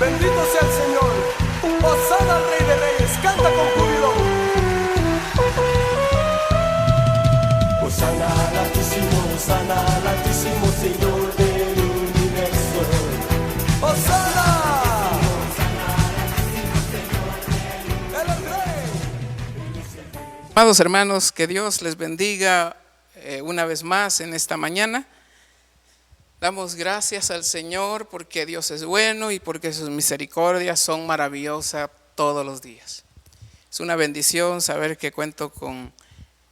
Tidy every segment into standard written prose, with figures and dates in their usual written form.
Bendito sea el Señor. Hosana al Rey de Reyes. Canta con júbilo. Hosana al Altísimo, Señor del universo. Hosana. Él es Rey. Amados hermanos, que Dios les bendiga una vez más en esta mañana. Damos gracias al Señor porque Dios es bueno y porque sus misericordias son maravillosas todos los días. Es una bendición saber que cuento con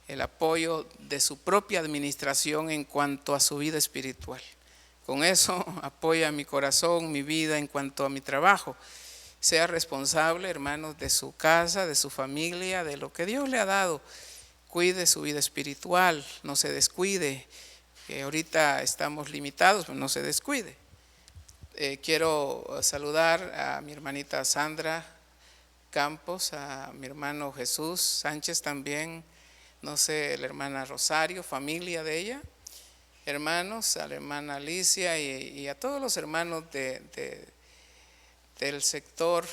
el apoyo de su propia administración en cuanto a su vida espiritual. Con eso apoya mi corazón, mi vida en cuanto a mi trabajo. Sea responsable, hermanos, de su casa, de su familia, de lo que Dios le ha dado. Cuide su vida espiritual, no se descuide. Que ahorita estamos limitados, pero no se descuide. Quiero saludar a mi hermanita Sandra Campos, a mi hermano Jesús Sánchez también, no sé, la hermana Rosario, familia de ella, hermanos, a la hermana Alicia y a todos los hermanos del sector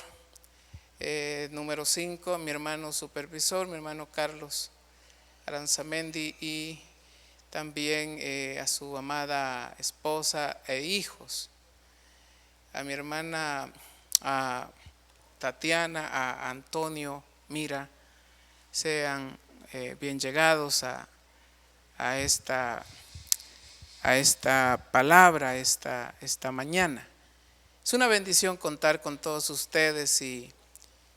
número 5, a mi hermano supervisor, mi hermano Carlos Aranzamendi y también a su amada esposa e hijos, a mi hermana a Tatiana, a Antonio Mira, sean bien llegados a esta palabra esta mañana. Es una bendición contar con todos ustedes y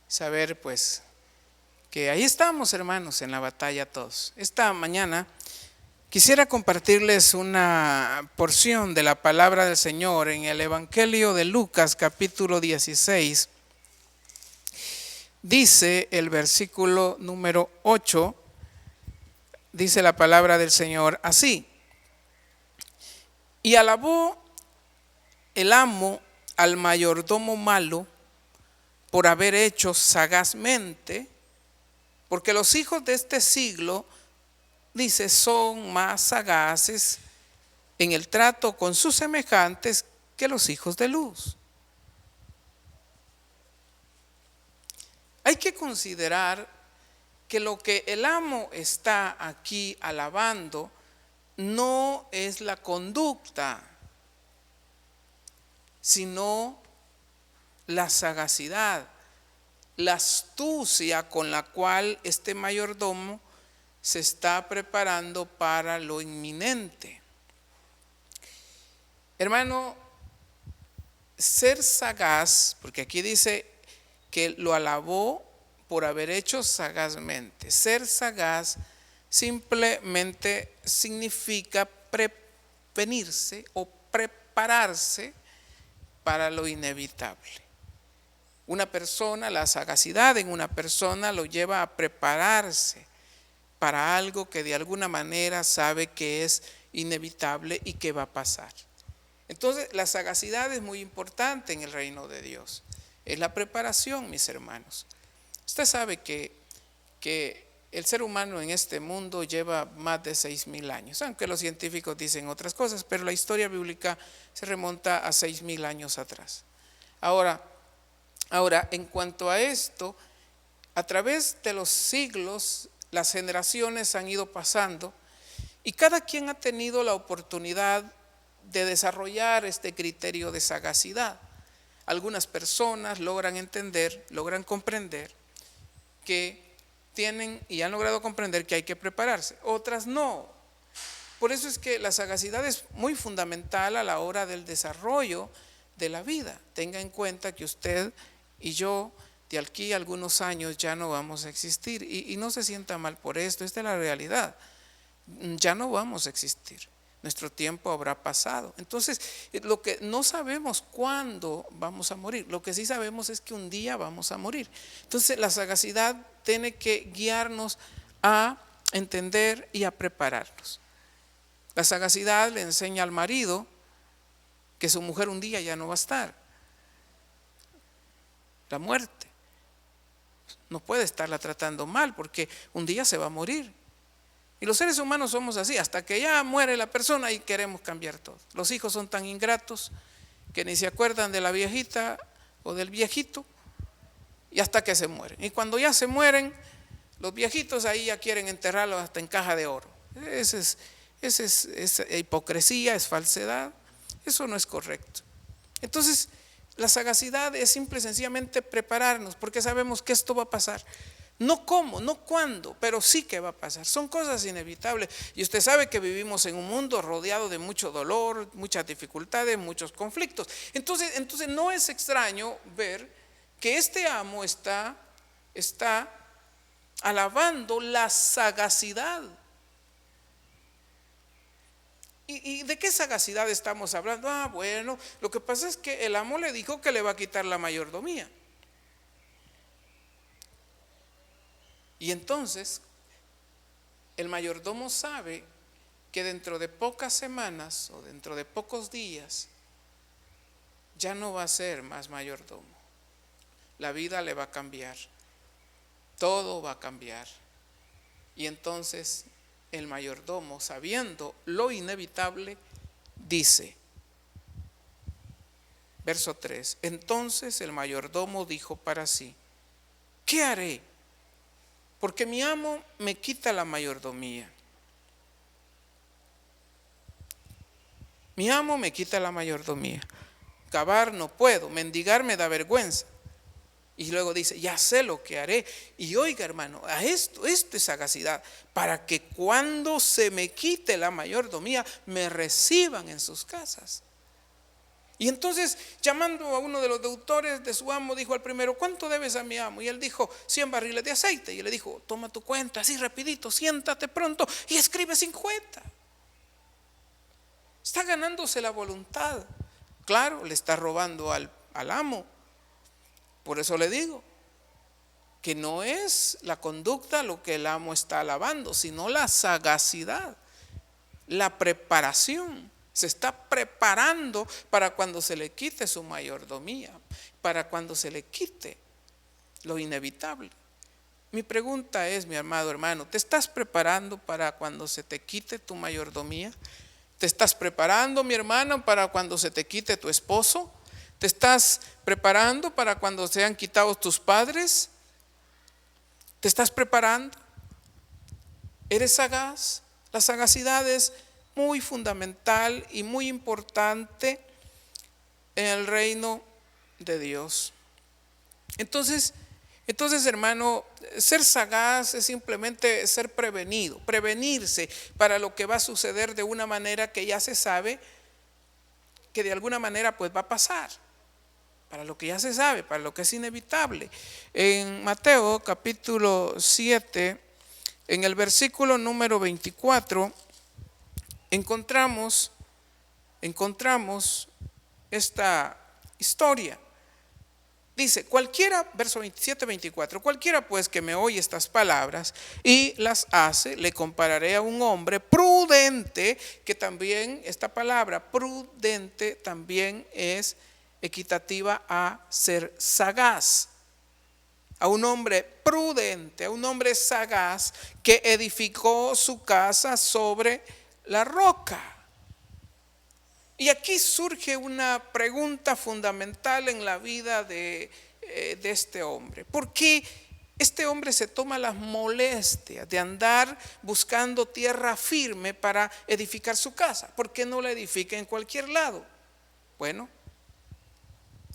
saber pues que ahí estamos, hermanos, en la batalla todos. Esta mañana quisiera compartirles una porción de la palabra del Señor en el Evangelio de Lucas, capítulo 16. Dice el versículo número 8, dice la palabra del Señor así: y alabó el amo al mayordomo malo por haber hecho sagazmente, porque los hijos de este siglo, dice, son más sagaces en el trato con sus semejantes que los hijos de luz. Hay que considerar que lo que el amo está aquí alabando no es la conducta, sino la sagacidad, la astucia con la cual este mayordomo se está preparando para lo inminente. Hermano, ser sagaz, porque aquí dice que lo alabó por haber hecho sagazmente. Ser sagaz simplemente significa prevenirse o prepararse para lo inevitable. Una persona, la sagacidad en una persona lo lleva a prepararse para algo que de alguna manera sabe que es inevitable y que va a pasar. Entonces, la sagacidad es muy importante en el reino de Dios. Es la preparación, mis hermanos. Usted sabe que el ser humano en este mundo lleva más de 6,000 años, aunque los científicos dicen otras cosas, pero la historia bíblica se remonta a 6,000 años atrás. Ahora, en cuanto a esto, a través de los siglos, las generaciones han ido pasando y cada quien ha tenido la oportunidad de desarrollar este criterio de sagacidad. Algunas personas logran entender, logran comprender que tienen y han logrado comprender que hay que prepararse, otras no. Por eso es que la sagacidad es muy fundamental a la hora del desarrollo de la vida. Tenga en cuenta que usted y yo de aquí a algunos años ya no vamos a existir y no se sienta mal por esto, esta es la realidad. Ya no vamos a existir, nuestro tiempo habrá pasado. Entonces, lo que no sabemos cuándo vamos a morir, lo que sí sabemos es que un día vamos a morir. Entonces, la sagacidad tiene que guiarnos a entender y a prepararnos. La sagacidad le enseña al marido que su mujer un día ya no va a estar. La muerte. No puede estarla tratando mal porque un día se va a morir. Y los seres humanos somos así, hasta que ya muere la persona y queremos cambiar todo. Los hijos son tan ingratos que ni se acuerdan de la viejita o del viejito, y hasta que se mueren. Y cuando ya se mueren, los viejitos ahí ya quieren enterrarlos hasta en caja de oro. Esa es hipocresía, es falsedad. Eso no es correcto. Entonces, la sagacidad es simple y sencillamente prepararnos, porque sabemos que esto va a pasar. No cómo, no cuándo, pero sí que va a pasar. Son cosas inevitables. Y usted sabe que vivimos en un mundo rodeado de mucho dolor, muchas dificultades, muchos conflictos. Entonces no es extraño ver que este amo está alabando la sagacidad. ¿Y de qué sagacidad estamos hablando? Bueno, lo que pasa es que el amo le dijo que le va a quitar la mayordomía. Y entonces el mayordomo sabe que dentro de pocas semanas o dentro de pocos días ya no va a ser más mayordomo. La vida le va a cambiar, todo va a cambiar. Y entonces el mayordomo, sabiendo lo inevitable, dice, verso 3, entonces el mayordomo dijo para sí, ¿qué haré? Porque mi amo me quita la mayordomía. Mi amo me quita la mayordomía. Cavar no puedo, mendigar me da vergüenza. Y luego dice, ya sé lo que haré. Y oiga, hermano, a esto es sagacidad, para que cuando se me quite la mayordomía, me reciban en sus casas. Y entonces, llamando a uno de los deudores de su amo, dijo al primero, ¿cuánto debes a mi amo? Y él dijo, 100 barriles de aceite. Y él le dijo, toma tu cuenta, así rapidito, siéntate pronto y escribe 50. Está ganándose la voluntad. Claro, le está robando al amo. Por eso le digo que no es la conducta lo que el amo está alabando, sino la sagacidad, la preparación. Se está preparando para cuando se le quite su mayordomía, para cuando se le quite lo inevitable. Mi pregunta es, mi amado hermano, ¿te estás preparando para cuando se te quite tu mayordomía? ¿Te estás preparando, mi hermano, para cuando se te quite tu esposo? ¿Te estás preparando para cuando sean quitados tus padres? ¿Te estás preparando? ¿Eres sagaz? La sagacidad es muy fundamental y muy importante en el reino de Dios. Entonces, hermano, ser sagaz es simplemente ser prevenido, prevenirse para lo que va a suceder de una manera que ya se sabe que de alguna manera pues va a pasar, para lo que ya se sabe, para lo que es inevitable. En Mateo capítulo 7, en el versículo número 24, encontramos esta historia. Dice, cualquiera, verso 27-24, cualquiera pues que me oye estas palabras y las hace, le compararé a un hombre prudente, que también esta palabra prudente también es equitativa a ser sagaz. A un hombre prudente, a un hombre sagaz que edificó su casa sobre la roca. Y aquí surge una pregunta fundamental en la vida de este hombre. ¿Por qué este hombre se toma las molestias de andar buscando tierra firme para edificar su casa? ¿Por qué no la edifica en cualquier lado? Bueno,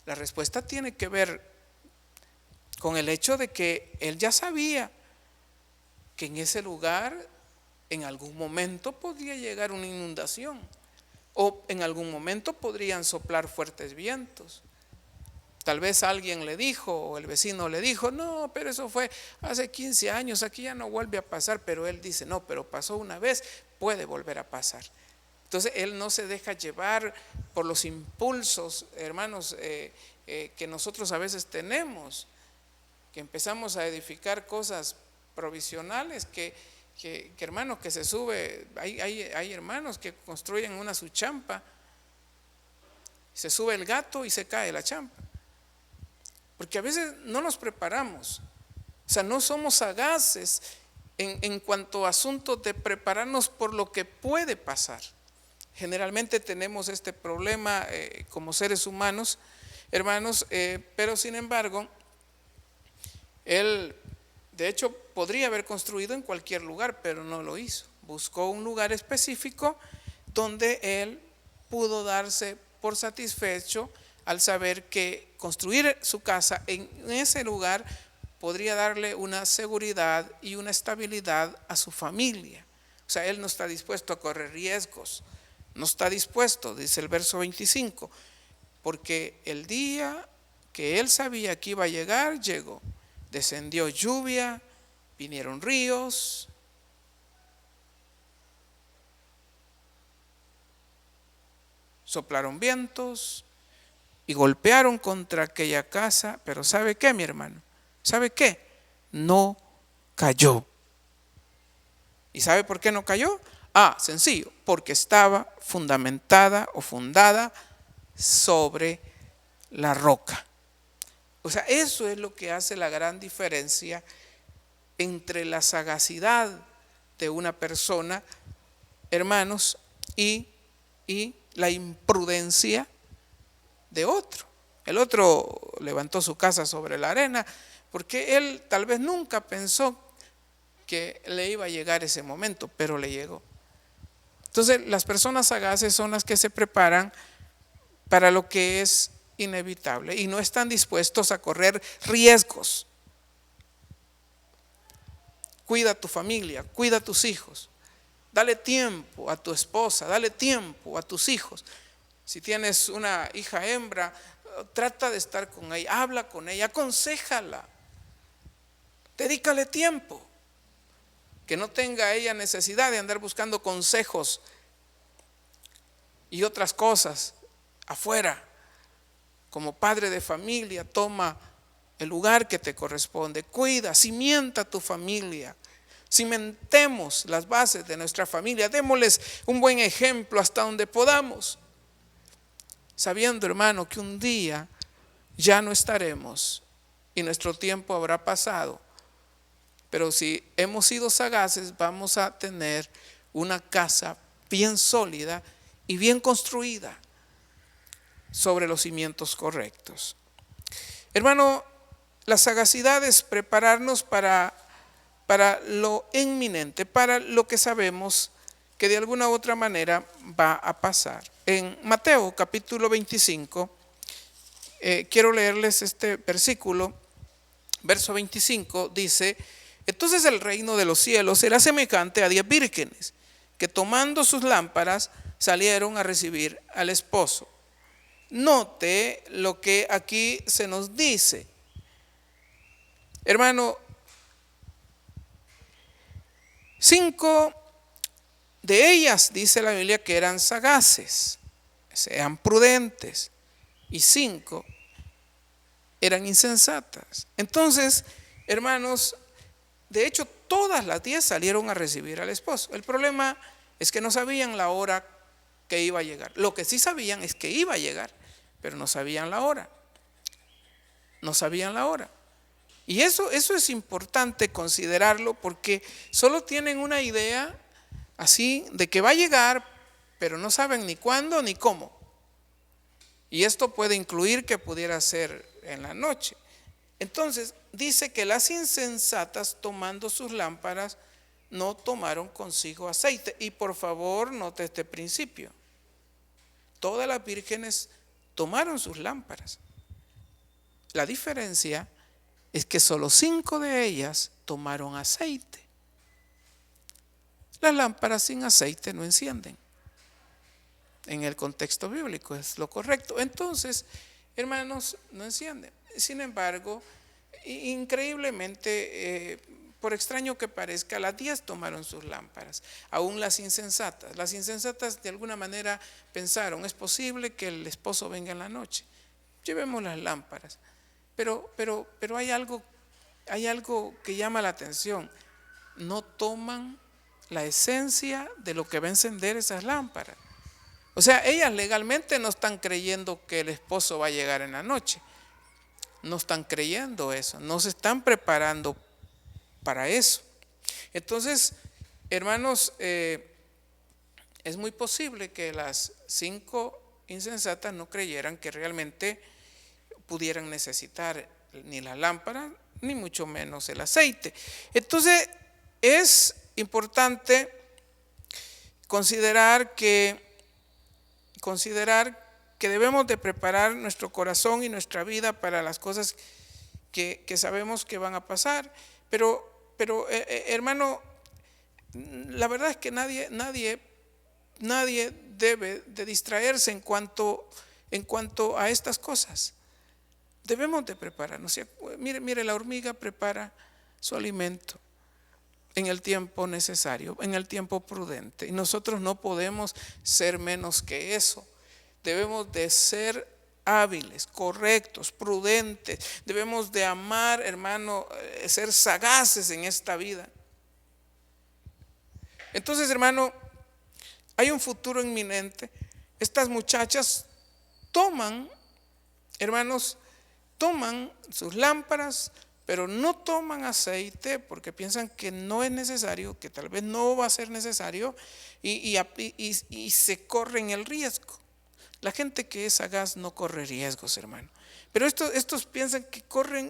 la respuesta tiene que ver con el hecho de que él ya sabía que en ese lugar en algún momento podría llegar una inundación. O en algún momento podrían soplar fuertes vientos. Tal vez alguien le dijo, o el vecino le dijo, no, pero eso fue hace 15 años, aquí ya no vuelve a pasar. Pero él dice, no, pero pasó una vez, puede volver a pasar. Entonces él no se deja llevar por los impulsos, hermanos, que nosotros a veces tenemos, que empezamos a edificar cosas provisionales que hermanos, que se sube, hay hermanos que construyen una su champa, se sube el gato y se cae la champa, porque a veces no nos preparamos, o sea, no somos sagaces en cuanto a asuntos de prepararnos por lo que puede pasar. Generalmente tenemos este problema como seres humanos, hermanos, pero sin embargo, él de hecho podría haber construido en cualquier lugar, pero no lo hizo. Buscó un lugar específico donde él pudo darse por satisfecho al saber que construir su casa en ese lugar podría darle una seguridad y una estabilidad a su familia. O sea, él no está dispuesto a correr riesgos, no está dispuesto, dice el verso 25, porque el día que él sabía que iba a llegar, llegó. Descendió lluvia, vinieron ríos, soplaron vientos y golpearon contra aquella casa, pero ¿sabe qué, mi hermano? ¿Sabe qué? No cayó. ¿Y sabe por qué no cayó? Sencillo, porque estaba fundamentada o fundada sobre la roca. O sea, eso es lo que hace la gran diferencia entre la sagacidad de una persona, hermanos, y la imprudencia de otro. El otro levantó su casa sobre la arena porque él tal vez nunca pensó que le iba a llegar ese momento, pero le llegó. Entonces, las personas sagaces son las que se preparan para lo que es inevitable y no están dispuestos a correr riesgos. Cuida a tu familia, cuida a tus hijos. Dale tiempo a tu esposa, dale tiempo a tus hijos. Si tienes una hija hembra, trata de estar con ella, habla con ella, aconséjala. Dedícale tiempo. Que no tenga ella necesidad de andar buscando consejos y otras cosas afuera. Como padre de familia, toma el lugar que te corresponde. Cuida, cimienta tu familia. Cimentemos las bases de nuestra familia. Démosles un buen ejemplo hasta donde podamos. Sabiendo, hermano, que un día ya no estaremos y nuestro tiempo habrá pasado. Pero si hemos sido sagaces, vamos a tener una casa bien sólida y bien construida sobre los cimientos correctos. Hermano, la sagacidad es prepararnos para lo inminente, para lo que sabemos que de alguna u otra manera va a pasar. En Mateo capítulo 25, quiero leerles este versículo, verso 25, dice: entonces el reino de los cielos será semejante a 10 vírgenes que tomando sus lámparas salieron a recibir al esposo. Note lo que aquí se nos dice. Hermano, 5 de ellas dice la Biblia que eran sagaces, sean prudentes, y 5 eran insensatas. Entonces, hermanos, de hecho todas las 10 salieron a recibir al esposo. El problema es que no sabían la hora que iba a llegar. Lo que sí sabían es que iba a llegar, pero no sabían la hora. No sabían la hora. Y eso es importante considerarlo, porque solo tienen una idea así de que va a llegar, pero no saben ni cuándo ni cómo. Y esto puede incluir que pudiera ser en la noche. Entonces dice que las insensatas, tomando sus lámparas, no tomaron consigo aceite. Y por favor note este principio: todas las vírgenes tomaron sus lámparas. La diferencia es que solo 5 de ellas tomaron aceite. Las lámparas sin aceite no encienden. En el contexto bíblico es lo correcto. Entonces, hermanos, no encienden. Sin embargo, increíblemente, por extraño que parezca, las 10 tomaron sus lámparas, aún las insensatas. Las insensatas de alguna manera pensaron: es posible que el esposo venga en la noche, llevemos las lámparas. Pero hay algo que llama la atención: no toman la esencia de lo que va a encender esas lámparas. O sea, ellas legalmente no están creyendo que el esposo va a llegar en la noche. No están creyendo eso, no se están preparando para eso. Entonces, hermanos, es muy posible que las 5 insensatas no creyeran que realmente pudieran necesitar ni la lámpara, ni mucho menos el aceite. Entonces es importante considerar que debemos de preparar nuestro corazón y nuestra vida para las cosas que sabemos que van a pasar. Pero hermano, la verdad es que nadie debe de distraerse en cuanto a estas cosas. Debemos de prepararnos. Mire, la hormiga prepara su alimento en el tiempo necesario, en el tiempo prudente. Y nosotros no podemos ser menos que eso. Debemos de ser hábiles, correctos, prudentes. Debemos de amar, hermano, ser sagaces en esta vida. Entonces, hermano, hay un futuro inminente. Estas muchachas toman sus lámparas, pero no toman aceite porque piensan que no es necesario, que tal vez no va a ser necesario, y se corren el riesgo. La gente que es sagaz no corre riesgos, hermano. Pero estos piensan que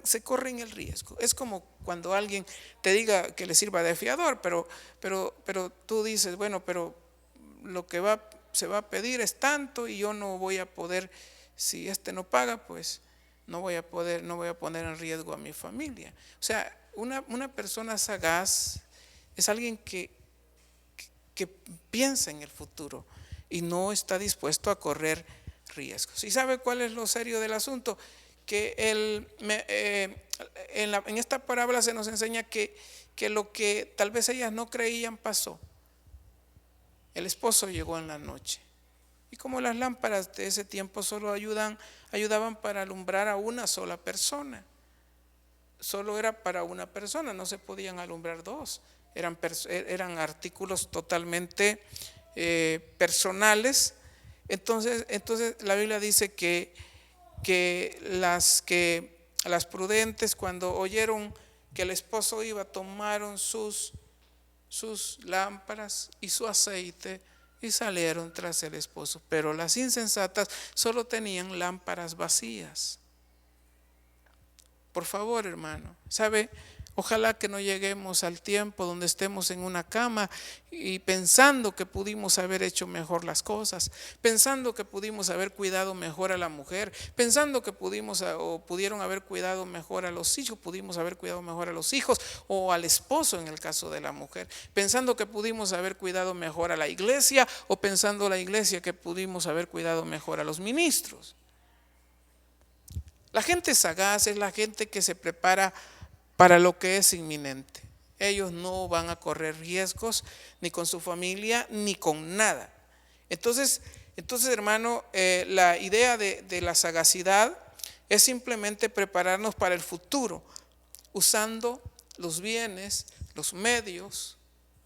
se corren el riesgo. Es como cuando alguien te diga que le sirva de fiador, pero tú dices, bueno, pero lo que se va a pedir es tanto y yo no voy a poder, si no paga, pues no voy a poner en riesgo a mi familia. O sea, una persona sagaz es alguien que piensa en el futuro y no está dispuesto a correr riesgos. ¿Y sabe cuál es lo serio del asunto? Que en esta parábola se nos enseña que lo que tal vez ellas no creían pasó. El esposo llegó en la noche. Y como las lámparas de ese tiempo solo ayudaban para alumbrar a una sola persona. Solo era para una persona, no se podían alumbrar dos. Eran artículos totalmente personales. Entonces la Biblia dice que las prudentes, cuando oyeron que el esposo iba, tomaron sus lámparas y su aceite y salieron tras el esposo. Pero las insensatas solo tenían lámparas vacías. Por favor, hermano, ¿sabe? Ojalá que no lleguemos al tiempo donde estemos en una cama y pensando que pudimos haber hecho mejor las cosas, pensando que pudimos haber cuidado mejor a la mujer, pensando que pudieron haber cuidado mejor a los hijos, pudimos haber cuidado mejor a los hijos o al esposo en el caso de la mujer, pensando que pudimos haber cuidado mejor a la iglesia o pensando la iglesia que pudimos haber cuidado mejor a los ministros. La gente sagaz es la gente que se prepara para lo que es inminente. Ellos no van a correr riesgos ni con su familia ni con nada. Entonces hermano, la idea de la sagacidad es simplemente prepararnos para el futuro, usando los bienes, los medios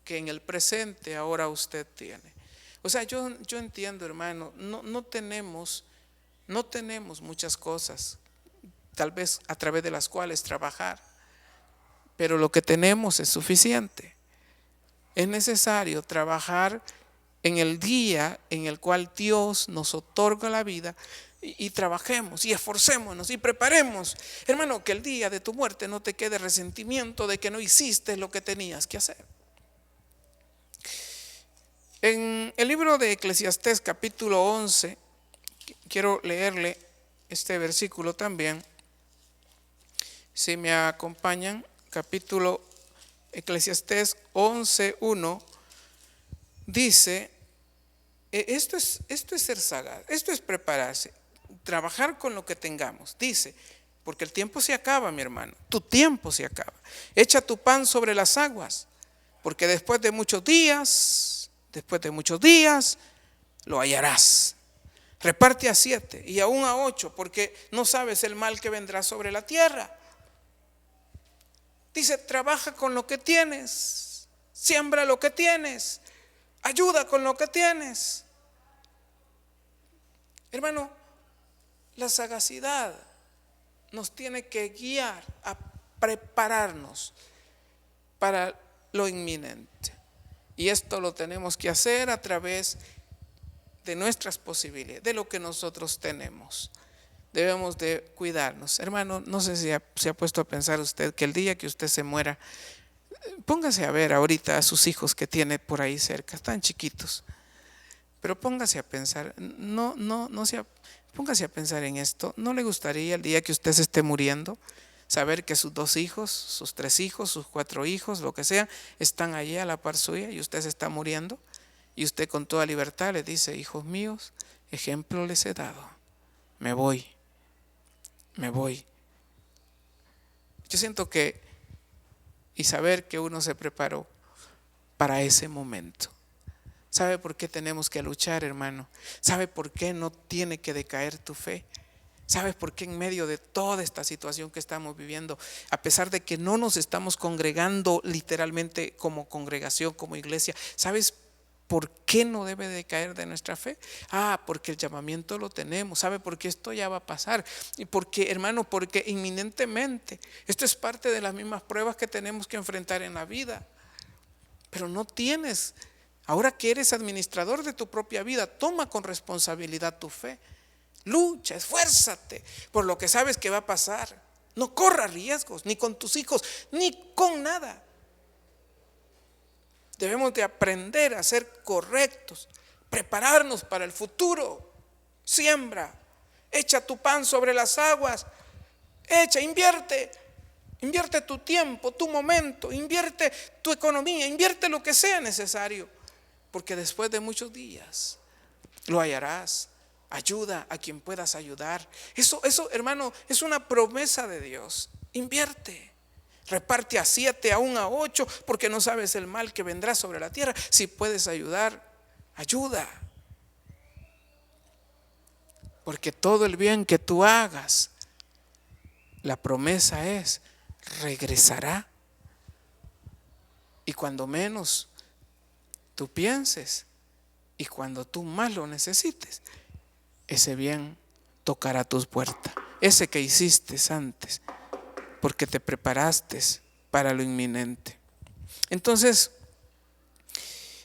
que en el presente ahora usted tiene. O sea, yo entiendo, hermano, no tenemos muchas cosas, tal vez a través de las cuales trabajar. Pero lo que tenemos es suficiente. Es necesario trabajar en el día en el cual Dios nos otorga la vida y trabajemos y esforcémonos y preparemos. Hermano, que el día de tu muerte no te quede resentimiento de que no hiciste lo que tenías que hacer. En el libro de Eclesiastés capítulo 11, quiero leerle este versículo también. Si me acompañan. Capítulo Eclesiastés 11:1 dice, esto es ser sagaz, esto es prepararse, trabajar con lo que tengamos. Dice, porque el tiempo se acaba, mi hermano, tu tiempo se acaba. Echa tu pan sobre las aguas, porque después de muchos días lo hallarás. Reparte a 7 y aún a 8, porque no sabes el mal que vendrá sobre la tierra. Dice, trabaja con lo que tienes, siembra lo que tienes, ayuda con lo que tienes. Hermano, la sagacidad nos tiene que guiar a prepararnos para lo inminente. Y esto lo tenemos que hacer a través de nuestras posibilidades, de lo que nosotros tenemos. debemos de cuidarnos. Hermano, no sé si se ha puesto a pensar usted que el día que usted se muera, póngase a ver ahorita a sus hijos que tiene por ahí cerca, están chiquitos, pero póngase a pensar, póngase a pensar en esto. ¿No le gustaría el día que usted se esté muriendo saber que sus 2 hijos, sus 3 hijos, sus 4 hijos, lo que sea, están allí a la par suya y usted se está muriendo? Y usted con toda libertad les dice: hijos míos, ejemplo les he dado, me voy. Yo siento que, y saber que uno se preparó para ese momento. ¿Sabe por qué tenemos que luchar, hermano? ¿Sabe por qué no tiene que decaer tu fe? ¿Sabes por qué en medio de toda esta situación que estamos viviendo, a pesar de que no nos estamos congregando literalmente como congregación, como iglesia, sabes por qué no debe de caer de nuestra fe? Porque el llamamiento lo tenemos. ¿Sabe por qué esto ya va a pasar? Y porque, hermano, porque inminentemente esto es parte de las mismas pruebas que tenemos que enfrentar en la vida. Pero no tienes, ahora que eres administrador de tu propia vida, toma con responsabilidad tu fe. Lucha, esfuérzate por lo que sabes que va a pasar. No corras riesgos, ni con tus hijos, ni con nada. Debemos de aprender a ser correctos, prepararnos para el futuro. Siembra, echa tu pan sobre las aguas, invierte tu tiempo, tu momento, invierte tu economía, invierte lo que sea necesario, porque después de muchos días lo hallarás. Ayuda a quien puedas ayudar. Eso, hermano, es una promesa de Dios. Invierte. Reparte a 7, aún a 8, porque no sabes el mal que vendrá sobre la tierra. Si puedes ayudar, ayuda. Porque todo el bien que tú hagas, la promesa es: regresará. Y cuando menos tú pienses, y cuando tú más lo necesites, ese bien tocará tus puertas. Ese que hiciste antes, porque te preparaste para lo inminente. Entonces,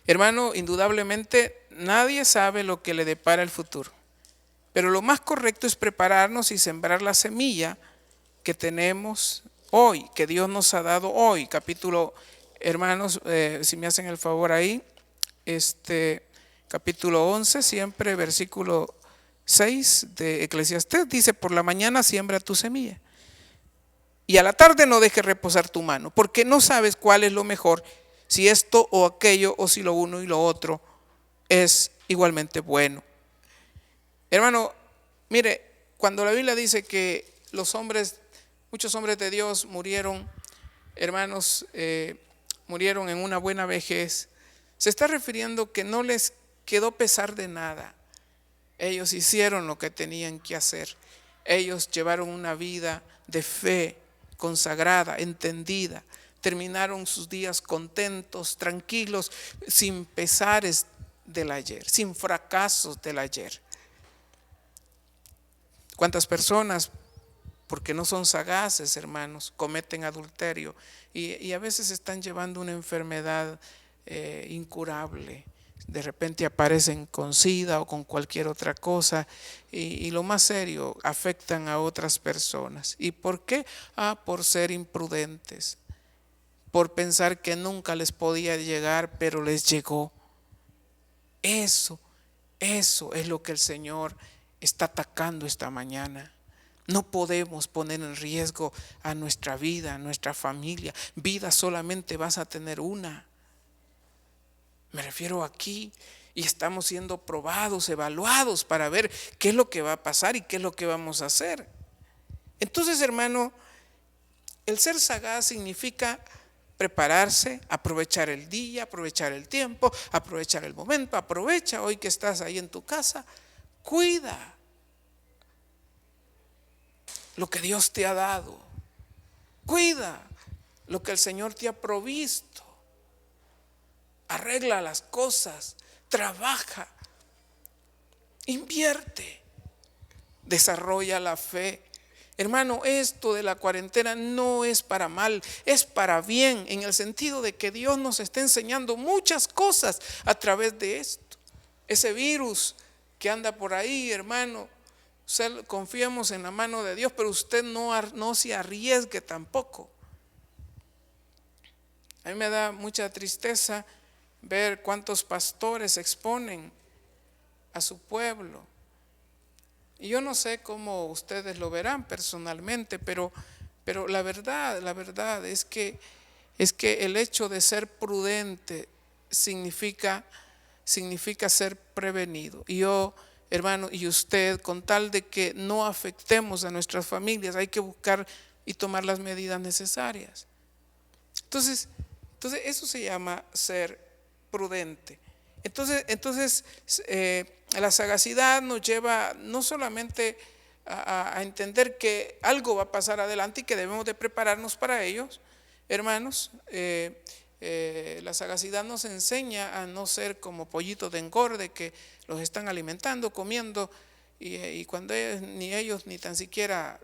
hermano, indudablemente nadie sabe lo que le depara el futuro, pero lo más correcto es prepararnos y sembrar la semilla que tenemos hoy, que Dios nos ha dado hoy. Capítulo, hermanos, si me hacen el favor ahí, capítulo 11, siempre versículo 6 de Eclesiastés dice: por la mañana siembra tu semilla y a la tarde no dejes reposar tu mano, porque no sabes cuál es lo mejor, si esto o aquello, o si lo uno y lo otro es igualmente bueno. Hermano, mire, cuando la Biblia dice que muchos hombres de Dios murieron, hermanos, murieron en una buena vejez, se está refiriendo que no les quedó pesar de nada. Ellos hicieron lo que tenían que hacer. Ellos llevaron una vida de fe consagrada, entendida. Terminaron sus días contentos, tranquilos, sin pesares del ayer, sin fracasos del ayer. ¿Cuántas personas, porque no son sagaces, hermanos, cometen adulterio y a veces están llevando una enfermedad incurable? De repente aparecen con SIDA o con cualquier otra cosa y lo más serio, afectan a otras personas. ¿Y por qué? Por ser imprudentes, por pensar que nunca les podía llegar, pero les llegó. Eso es lo que el Señor está atacando esta mañana. No podemos poner en riesgo a nuestra vida, a nuestra familia. Vida solamente vas a tener una. Me refiero aquí, y estamos siendo probados, evaluados para ver qué es lo que va a pasar y qué es lo que vamos a hacer. Entonces, hermano, el ser sagaz significa prepararse, aprovechar el día, aprovechar el tiempo, aprovechar el momento. Aprovecha hoy que estás ahí en tu casa, cuida lo que Dios te ha dado, cuida lo que el Señor te ha provisto. Arregla las cosas, trabaja, invierte, desarrolla la fe. Hermano, esto de la cuarentena no es para mal, es para bien, en el sentido de que Dios nos está enseñando muchas cosas a través de esto. Ese virus que anda por ahí, hermano, Confiemos en la mano de Dios, pero usted no se arriesgue tampoco. A mí me da mucha tristeza ver cuántos pastores exponen a su pueblo. Y yo no sé cómo ustedes lo verán personalmente, pero la verdad es que el hecho de ser prudente significa ser prevenido. Y yo, hermano, y usted, con tal de que no afectemos a nuestras familias, hay que buscar y tomar las medidas necesarias. Entonces eso se llama ser prudente. Entonces la sagacidad nos lleva no solamente a entender que algo va a pasar adelante y que debemos de prepararnos para ellos, hermanos. La sagacidad nos enseña a no ser como pollitos de engorde que los están alimentando, comiendo, y cuando ellos ni tan siquiera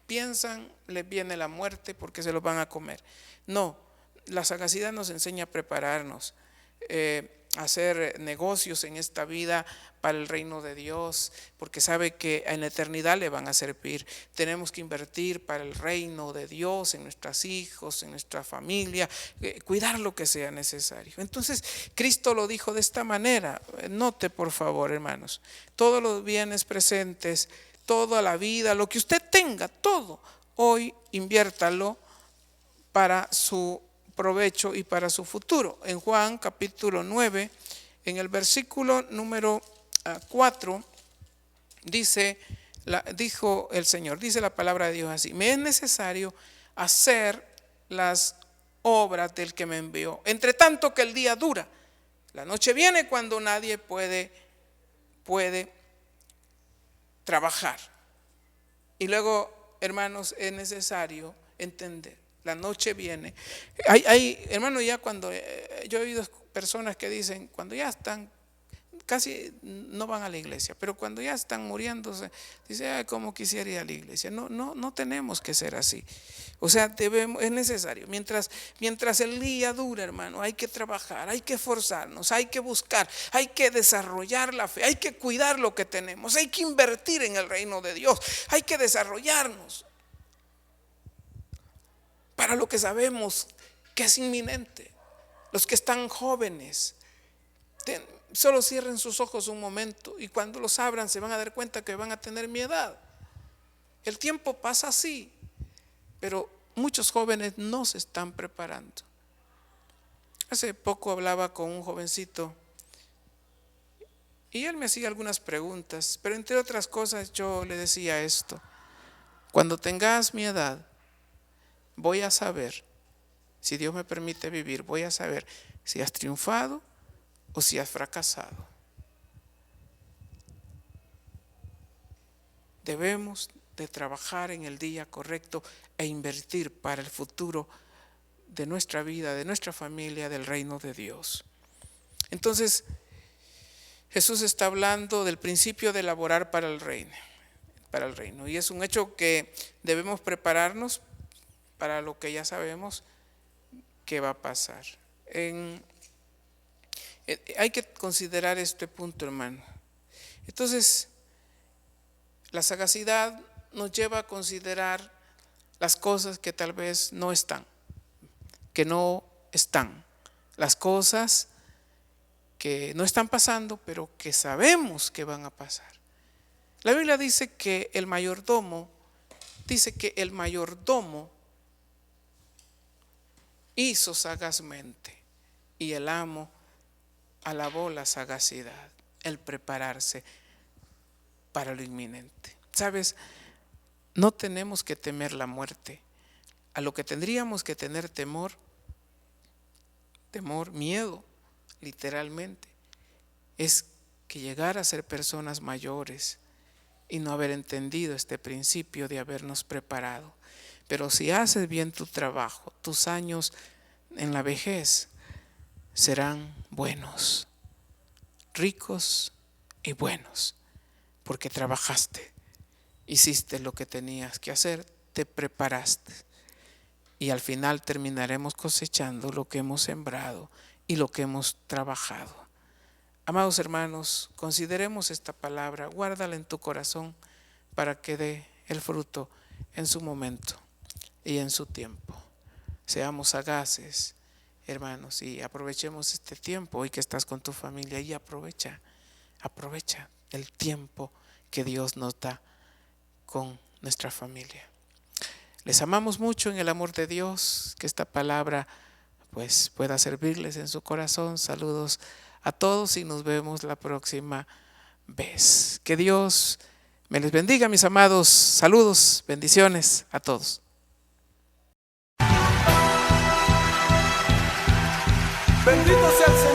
piensan, les viene la muerte porque se los van a comer. No, la sagacidad nos enseña a prepararnos, a hacer negocios en esta vida para el reino de Dios, porque sabe que en la eternidad le van a servir. Tenemos que invertir para el reino de Dios, en nuestros hijos, en nuestra familia, cuidar lo que sea necesario. Entonces Cristo lo dijo de esta manera. Note por favor, hermanos, todos los bienes presentes, toda la vida, lo que usted tenga, todo, hoy inviértalo para su provecho y para su futuro. En Juan capítulo 9, en el versículo número 4, dijo el Señor, dice la palabra de Dios así: me es necesario hacer las obras del que me envió, entre tanto que el día dura. La noche viene cuando nadie puede trabajar. Y luego, hermanos, es necesario entender, la noche viene. Hermano, ya cuando yo he oído personas que dicen, cuando ya están, casi no van a la iglesia, pero cuando ya están muriéndose, dice, cómo quisiera ir a la iglesia. No tenemos que ser así. O sea, es necesario. Mientras el día dura, hermano, hay que trabajar, hay que esforzarnos, hay que buscar, hay que desarrollar la fe, hay que cuidar lo que tenemos, hay que invertir en el reino de Dios, hay que desarrollarnos para lo que sabemos que es inminente. Los que están jóvenes, solo cierren sus ojos un momento y cuando los abran se van a dar cuenta que van a tener mi edad. El tiempo pasa así, pero muchos jóvenes no se están preparando. Hace poco hablaba con un jovencito y él me hacía algunas preguntas, pero entre otras cosas yo le decía esto: cuando tengas mi edad, voy a saber, si Dios me permite vivir, voy a saber si has triunfado o si has fracasado. Debemos de trabajar en el día correcto e invertir para el futuro de nuestra vida, de nuestra familia, del reino de Dios. Entonces, Jesús está hablando del principio de laborar para el reino. Y es un hecho que debemos prepararnos para lo que ya sabemos que va a pasar. Hay que considerar este punto, hermano. Entonces, la sagacidad nos lleva a considerar las cosas que tal vez no están, las cosas que no están pasando, pero que sabemos que van a pasar. La Biblia dice que el mayordomo hizo sagazmente y el amo alabó la sagacidad, el prepararse para lo inminente. ¿Sabes? No tenemos que temer la muerte. A lo que tendríamos que tener temor, miedo, literalmente, es que llegar a ser personas mayores y no haber entendido este principio de habernos preparado. Pero si haces bien tu trabajo, tus años en la vejez serán buenos, ricos y buenos, porque trabajaste, hiciste lo que tenías que hacer, te preparaste, y al final terminaremos cosechando lo que hemos sembrado y lo que hemos trabajado. Amados hermanos, consideremos esta palabra, guárdala en tu corazón para que dé el fruto en su momento y en su tiempo. Seamos sagaces, hermanos, y aprovechemos este tiempo. Hoy que estás con tu familia, y aprovecha el tiempo que Dios nos da con nuestra familia. Les amamos mucho en el amor de Dios. Que esta palabra pues pueda servirles en su corazón. Saludos a todos y nos vemos la próxima vez. Que Dios me les bendiga, mis amados. Saludos, bendiciones a todos. Bendito sea el Señor.